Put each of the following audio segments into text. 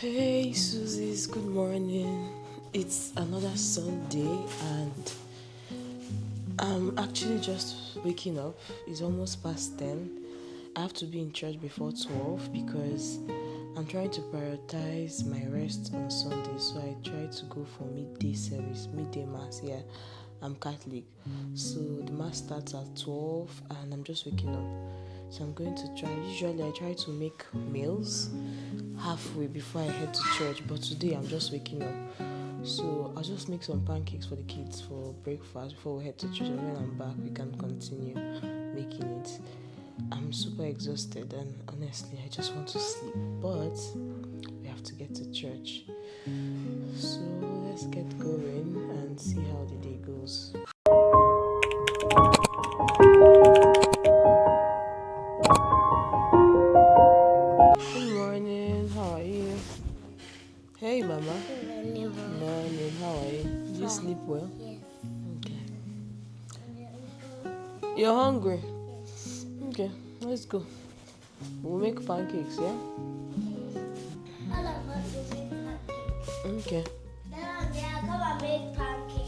Hey Susie's, good morning. It's another Sunday and I'm actually just waking up. It's almost past 10. I have to be in church before 12 because I'm trying to prioritize my rest on Sunday. So I try to go for midday service, midday mass. Yeah, I'm Catholic. So the mass starts at 12 and I'm just waking up. So I'm going to try. Usually I try to make meals halfway before I head to church, but today I'm just waking up. So I'll just make some pancakes for the kids for breakfast before we head to church, and when I'm back we can continue making it. I'm super exhausted and honestly I just want to sleep, but we have to get to church. So let's get going and see how the day goes. Good morning, how are you? Hey mama. Morning, how are you? Did you sleep well? Yes. Okay. You're hungry? Okay, let's go. We'll make pancakes, yeah? All of us will make pancakes. Okay. Then come and make pancakes.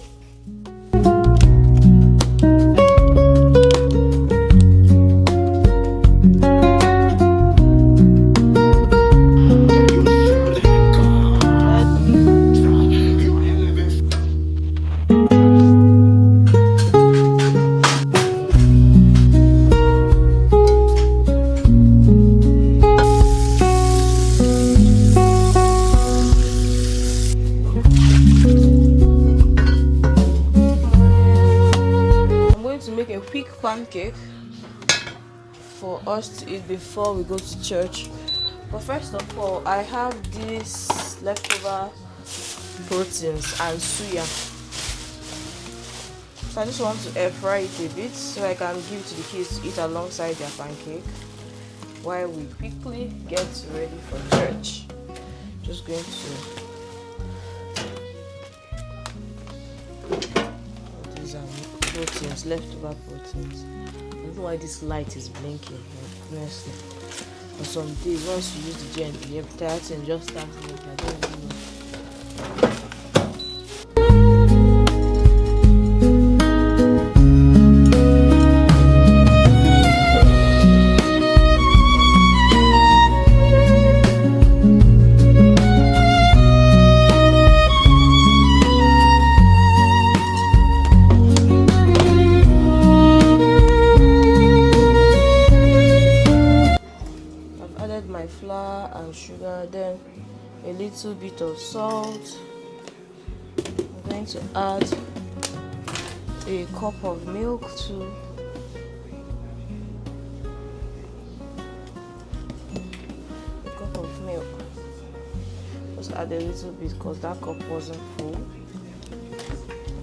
I'm going to make a quick pancake for us to eat before we go to church. But first of all, I have these leftover proteins and suya. So I just want to air fry it a bit so I can give it to the kids to eat alongside their pancake while we quickly get ready for church. Just going to these are proteins, leftover proteins. I don't know why this light is blinking, honestly. For some days, once you use the gen, the entire thing just starts blinking. I don't even know. My flour and sugar, then a little bit of salt. I'm going to add a cup of milk too. A cup of milk. Just add a little bit because that cup wasn't full.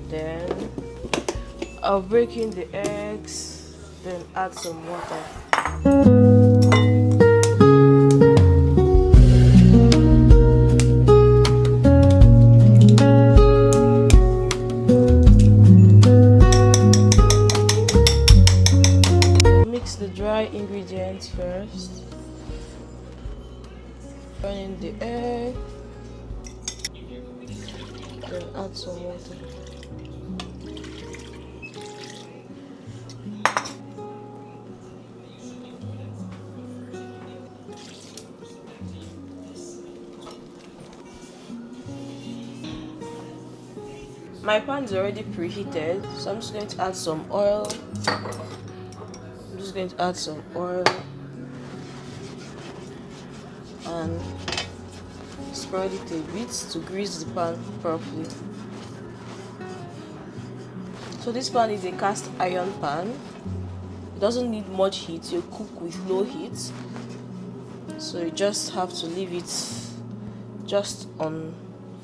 Then I'll break in the eggs, then add some water. Mix the dry ingredients first. Turn in the egg. Then add some water. My pan is already preheated, so I'm just going to add some oil. And spread it a bit to grease the pan properly. So this pan is a cast iron pan. It doesn't need much heat. You cook with low heat, so you just have to leave it just on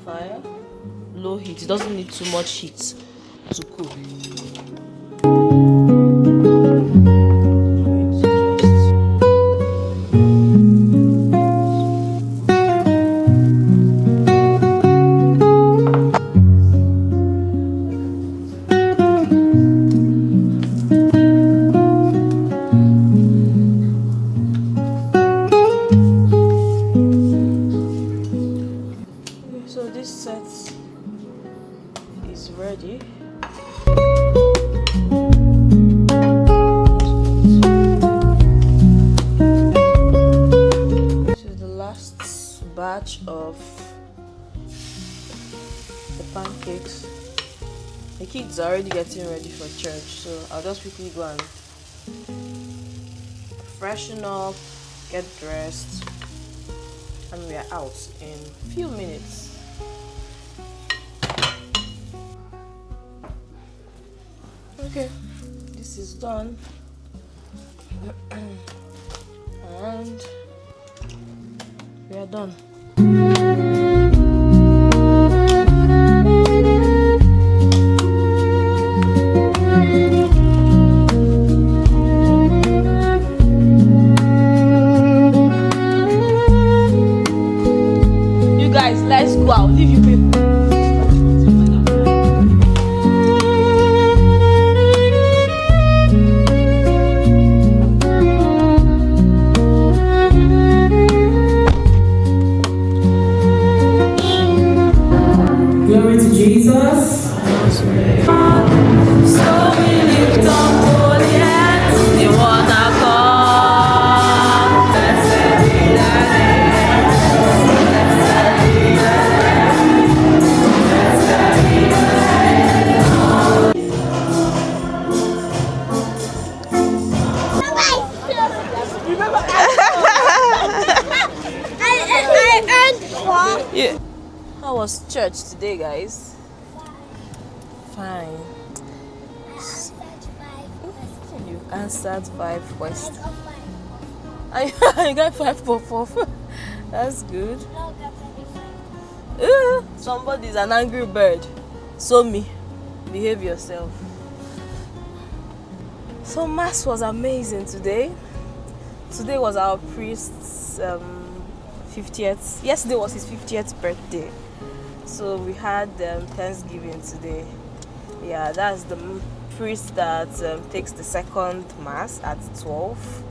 fire, low heat. It doesn't need too much heat to cook. ready. This is the last batch of the pancakes. The kids are already getting ready for church, so I'll just quickly go and freshen up, get dressed, and we are out in a few minutes. Okay, this is done. And we are done. You guys, let's go. I'll leave you people. Glory to Jesus. So we lift up holy hands in one accord. Blessed be thy name. Blessed be thy name. Blessed be thy I earned 4. Yeah. How was church today, guys? Fine. You answered 5 questions. You got 5 for 4. That's good. Somebody's an angry bird. So me. Behave yourself. So mass was amazing today. Today was our priest's 50th. Yesterday was his 50th birthday. So we had Thanksgiving today. Yeah, that's the priest that takes the second mass at 12.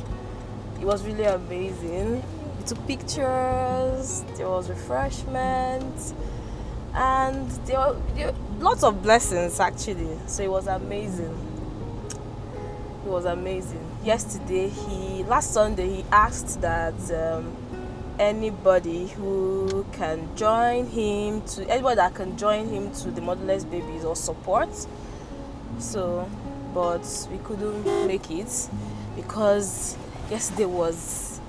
It was really amazing. We took pictures, there was refreshment, and there were lots of blessings actually. So it was amazing. It was amazing. Last Sunday, he asked that anybody that can join him to the motherless babies or support. So, but we couldn't make it because yesterday was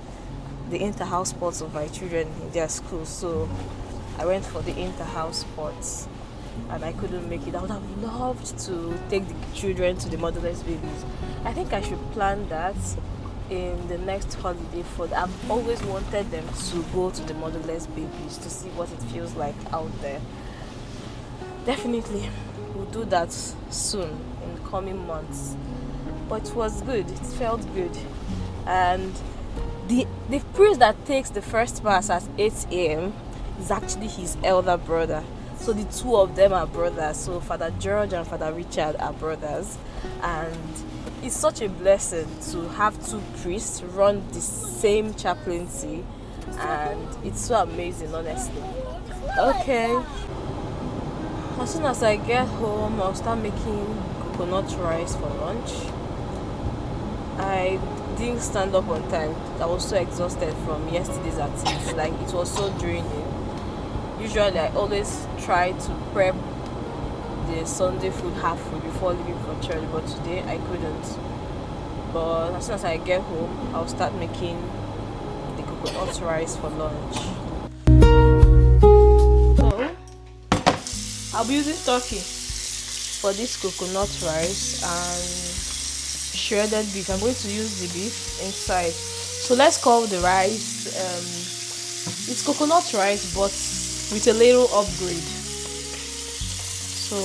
the inter-house sports of my children in their school. So I went for the inter-house sports and I couldn't make it. I would have loved to take the children to the motherless babies. I think I should plan that in the next holiday. I've always wanted them to go to the motherless babies to see what it feels like out there. Definitely we'll do that soon in the coming months. But it was good, it felt good. And the priest that takes the first mass at 8 a.m. is actually his elder brother. So the two of them are brothers. So Father George and Father Richard are brothers, and it's such a blessing to have 2 priests run the same chaplaincy, and it's so amazing, honestly. Okay, as soon as I get home, I'll start making coconut rice for lunch. I didn't stand up on time. I was so exhausted from yesterday's activities. Like, it was so draining. Usually I always try to prep the Sunday food, half full, before leaving for church, but today I couldn't. But as soon as I get home, I'll start making the coconut rice for lunch. So I'll be using turkey for this coconut rice and shredded beef. I'm going to use the beef inside. So let's call the rice it's coconut rice but with a little upgrade. So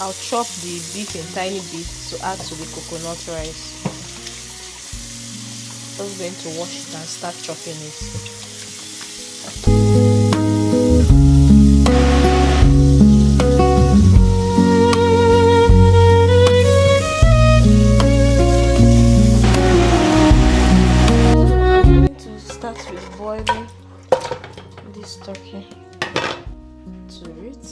I'll chop the beef in tiny bits to add to the coconut rice. Just going to wash it and start chopping it. Boiling this turkey to it.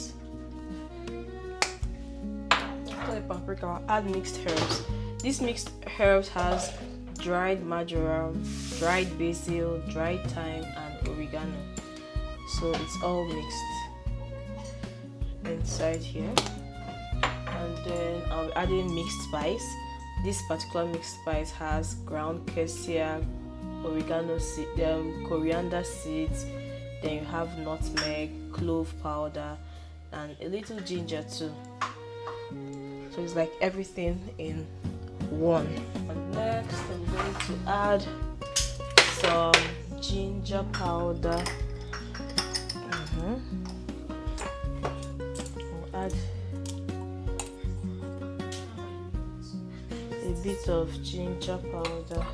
after the paprika, I'll add mixed herbs. This mixed herbs has dried marjoram, dried basil, dried thyme, and oregano. So it's all mixed inside here. And then I'll be adding mixed spice. This particular mixed spice has ground cassia, oregano seed, coriander seeds, then you have nutmeg, clove powder, and a little ginger too. So it's like everything in one. And next I'm going to add some ginger powder. I'll add a bit of ginger powder,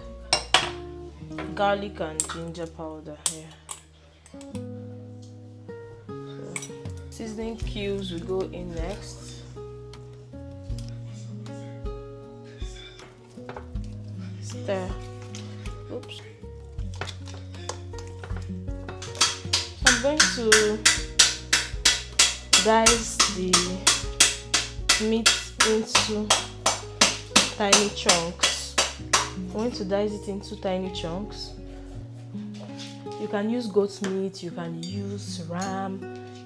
garlic and ginger powder here. So, seasoning cubes will go in next. Stir. Oops. I'm going to dice the meat into tiny chunks. I'm going to dice it into tiny chunks. You can use goat meat, you can use ram,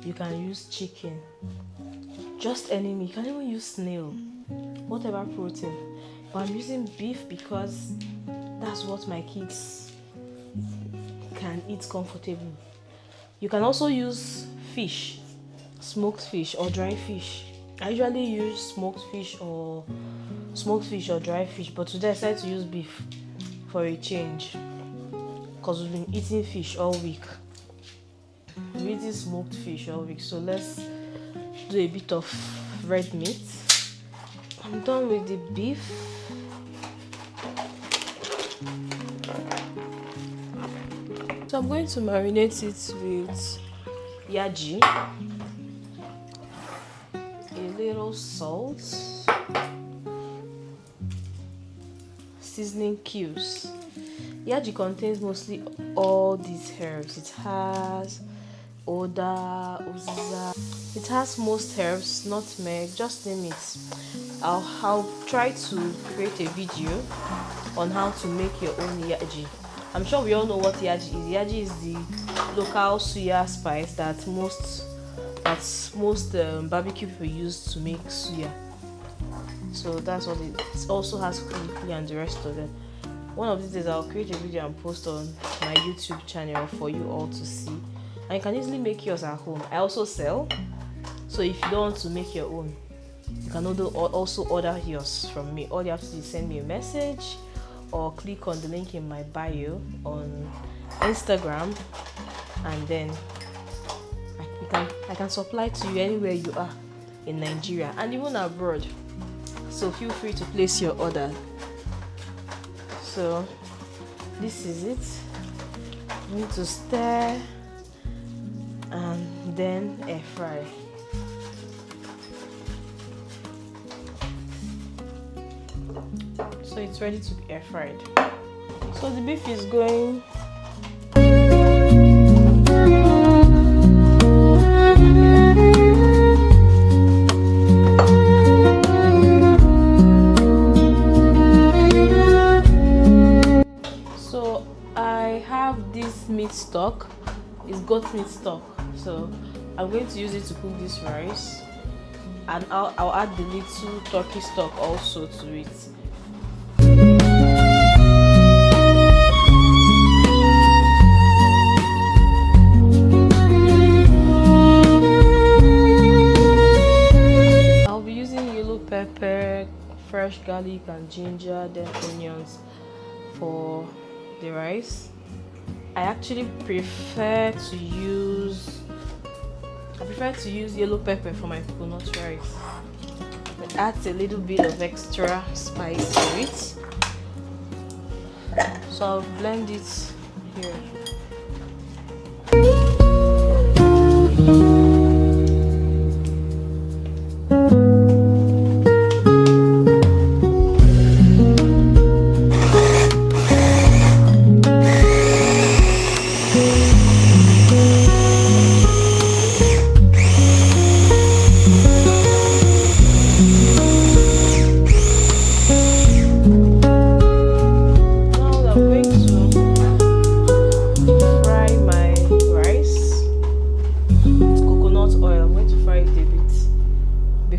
you can use chicken, just any meat. You can even use snail, whatever protein. But I'm using beef because that's what my kids can eat comfortably. You can also use fish, smoked fish or dry fish. I usually use smoked fish or dry fish, but today I decided to use beef for a change because we've been eating fish all week. We're eating smoked fish all week, so let's do a bit of red meat. I'm done with the beef. So I'm going to marinate it with yaji, a little salt, seasoning cubes. Yaji contains mostly all these herbs. It has oda, uziza. It has most herbs, nutmeg, just name it. I'll try to create a video on how to make your own yaji. I'm sure we all know what yaji is. Yaji is the local suya spice that most barbecue people use to make suya. So that's what it also has, kulikuli and the rest of them. One of these days I'll create a video and post on my YouTube channel for you all to see. And you can easily make yours at home. I also sell, so if you don't want to make your own, you can also order yours from me. All you have to do is send me a message or click on the link in my bio on Instagram, and then I can supply to you anywhere you are in Nigeria and even abroad. So feel free to place your order. So this is it. You need to stir and then air fry. So it's ready to be air fried. So the beef is going meat stock. It's goat meat stock, so I'm going to use it to cook this rice, and I'll add the little turkey stock also to it. I'll be using yellow pepper, fresh garlic and ginger, then onions for the rice. I actually prefer to use yellow pepper for my coconut rice. It adds a little bit of extra spice to it. So I'll blend it here.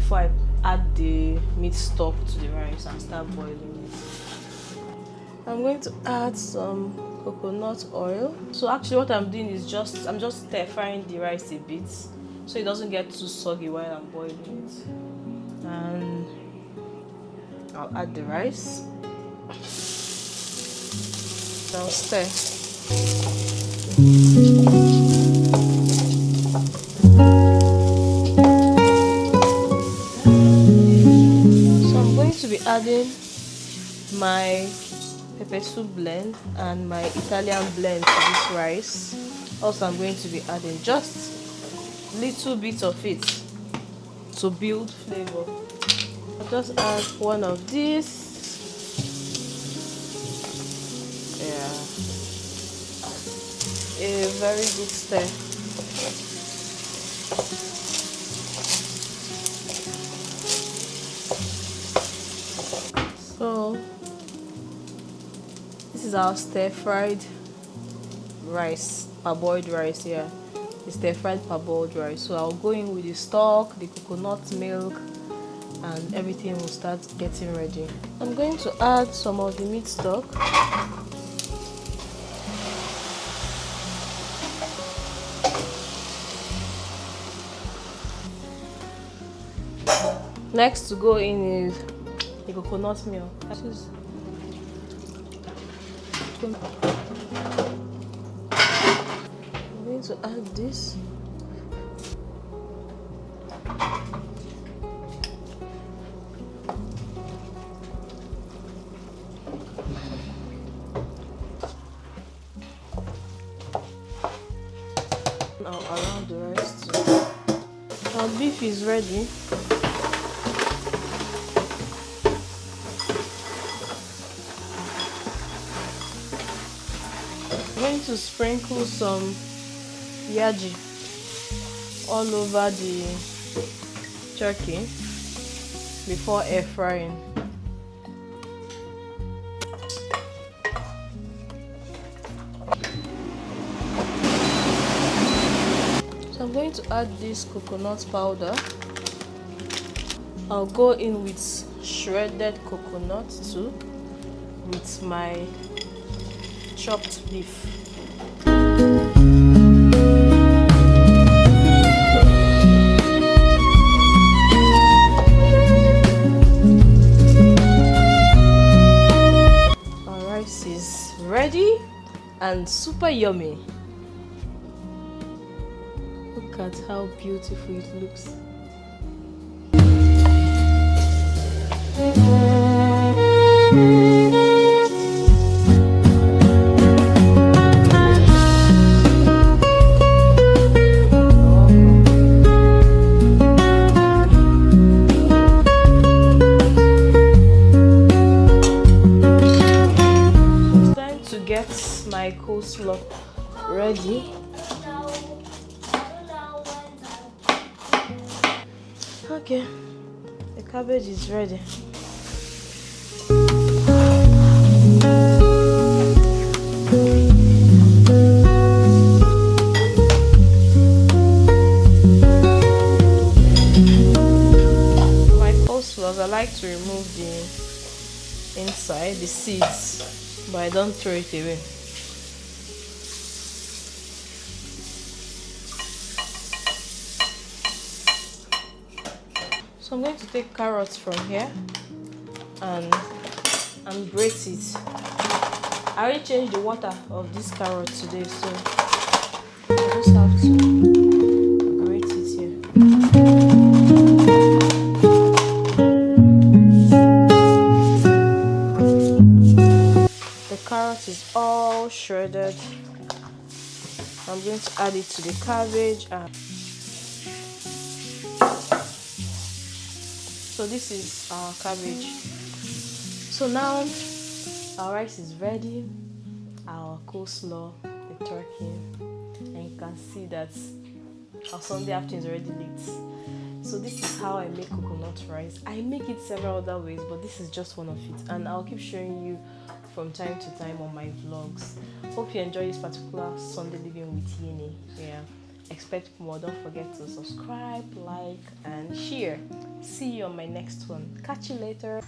before I add the meat stock to the rice and start boiling it. I'm going to add some coconut oil. So actually what I'm doing is I'm just stir frying the rice a bit so it doesn't get too soggy while I'm boiling it. And I'll add the rice. I'll stir. So I'm going to be adding my pepper soup blend and my Italian blend to this rice. Also, I'm going to be adding just little bit of it to build flavor. I'll just add one of these. Yeah, a very good stir. So this is our stir-fried rice, parboiled rice here. The stir-fried parboiled rice. So I'll go in with the stock, the coconut milk, and everything will start getting ready. I'm going to add some of the meat stock. Next to go in is the coconut milk. I'm going to add this. Now around the rice too. Our beef is ready. I'm going to sprinkle some yaji all over the turkey before air frying. So I'm going to add this coconut powder. I'll go in with shredded coconut too with my chopped beef. Our rice is ready and super yummy. Look at how beautiful it looks. Get my coleslaw ready. Okay, the cabbage is ready. My coleslaw, I like to remove the inside, the seeds, but I don't throw it away. So I'm going to take carrots from here and grate it. I already changed the water of this carrot today, so I just have to grate it here. The carrot is all shredded. I'm going to add it to the cabbage. So this is our cabbage. So now our rice is ready, our coleslaw, the turkey, and you can see that our Sunday afternoon is already late. So this is how I make coconut rice. I make it several other ways, but this is just one of it, and I'll keep showing you from time to time on my vlogs. Hope you enjoy this particular Sunday living with Yinny. Yeah, expect more. Don't forget to subscribe, like, and share. See you on my next one. Catch you later.